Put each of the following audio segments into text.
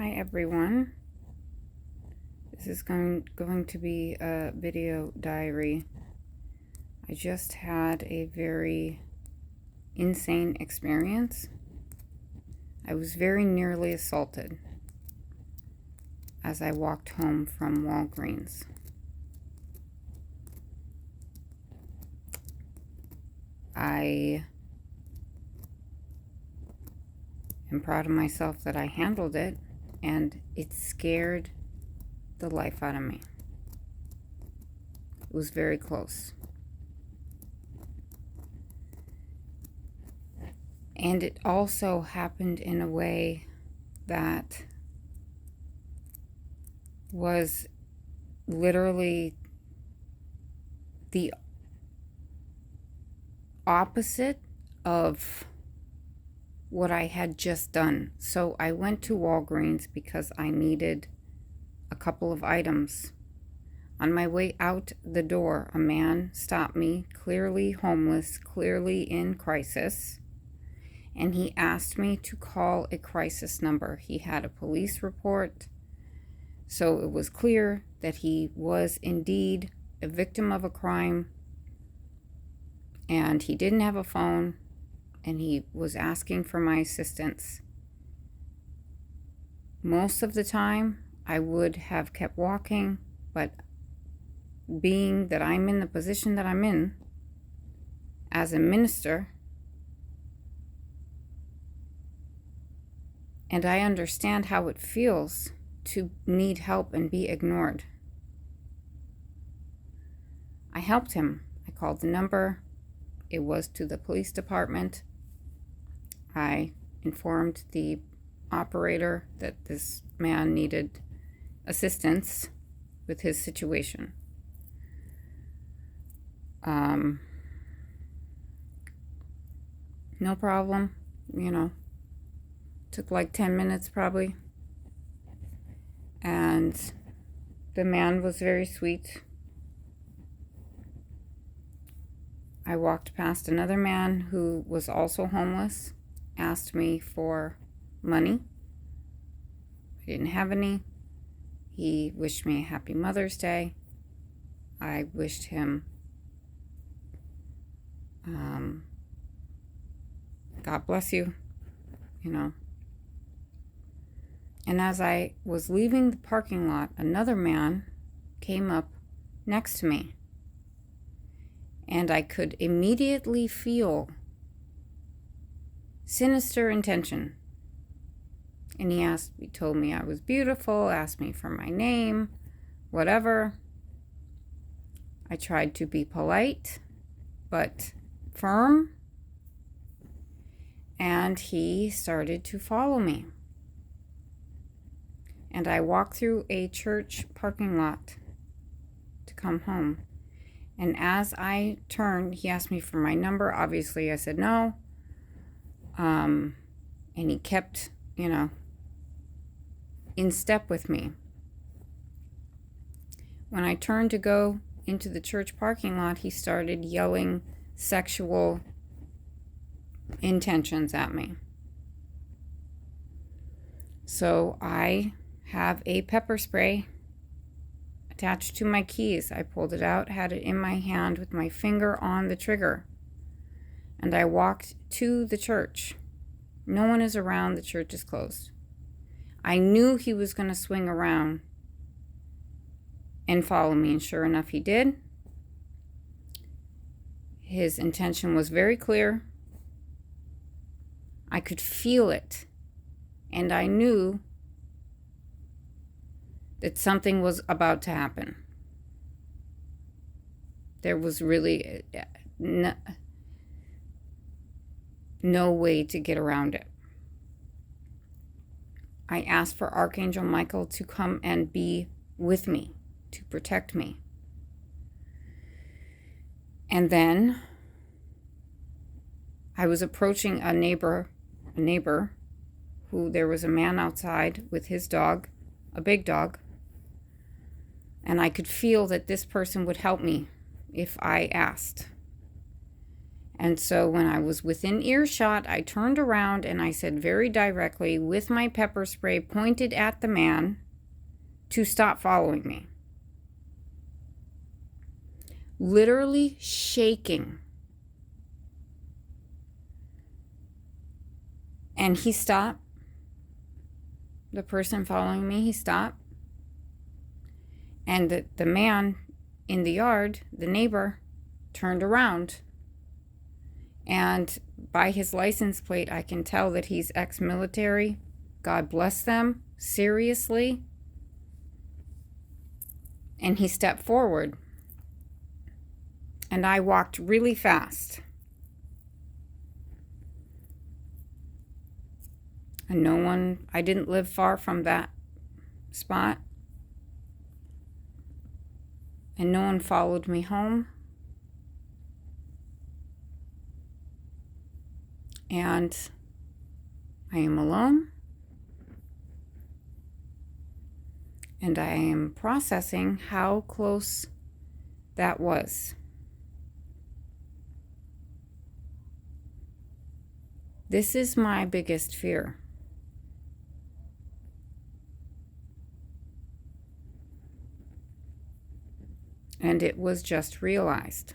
Hi everyone. This is going to be a video diary. I just had a very insane experience. I was very nearly assaulted as I walked home from Walgreens. I am proud of myself that I handled it, and it scared the life out of me. It was very close. And it also happened in a way that was literally the opposite of what I had just done. So I went to Walgreens because I needed a couple of items. On my way out the door, a man stopped me, clearly homeless, clearly in crisis, and he asked me to call a crisis number. He had a police report, so it was clear that he was indeed a victim of a crime, and he didn't have a phone, and he was asking for my assistance. Most of the time, I would have kept walking, but being that I'm in the position that I'm in as a minister, and I understand how it feels to need help and be ignored, I helped him. I called the number. It was to the police department. I informed the operator that this man needed assistance with his situation. No problem, took like 10 minutes probably. And the man was very sweet. I walked past another man who was also homeless, asked me for money. I didn't have any. He wished me a happy Mother's Day. I wished him God bless you, And as I was leaving the parking lot, another man came up next to me. And I could immediately feel sinister intention. And he told me I was beautiful, asked me for my name, whatever. I tried to be polite, but firm. And he started to follow me. And I walked through a church parking lot to come home. And as I turned, he asked me for my number. Obviously, I said no. And he kept, in step with me. When I turned to go into the church parking lot, he started yelling sexual intentions at me. So I have a pepper spray attached to my keys. I pulled it out, had it in my hand with my finger on the trigger, and I walked to the church. No one is around, the church is closed. I knew he was going to swing around and follow me, and sure enough, he did. His intention was very clear. I could feel it, and I knew that something was about to happen. There was really no way to get around it. I asked for Archangel Michael to come and be with me, to protect me. And then I was approaching a neighbor who there was a man outside with his dog, a big dog, and I could feel that this person would help me if I asked. And so when I was within earshot, I turned around and I said very directly, with my pepper spray pointed at the man, to stop following me. Literally shaking. And he stopped. The person following me, he stopped. And the man in the yard, the neighbor, turned around. And by his license plate, I can tell that he's ex-military. God bless them, seriously. And he stepped forward. And I walked really fast. And I didn't live far from that spot. And no one followed me home. And I am alone. And I am processing how close that was. This is my biggest fear. And it was just realized.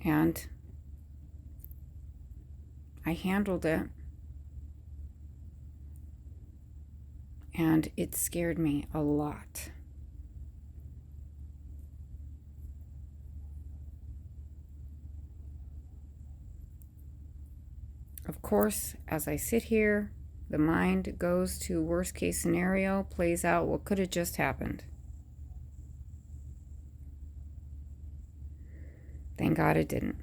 And I handled it. And it scared me a lot. Of course, as I sit here, the mind goes to worst case scenario, plays out what could have just happened. Thank God it didn't.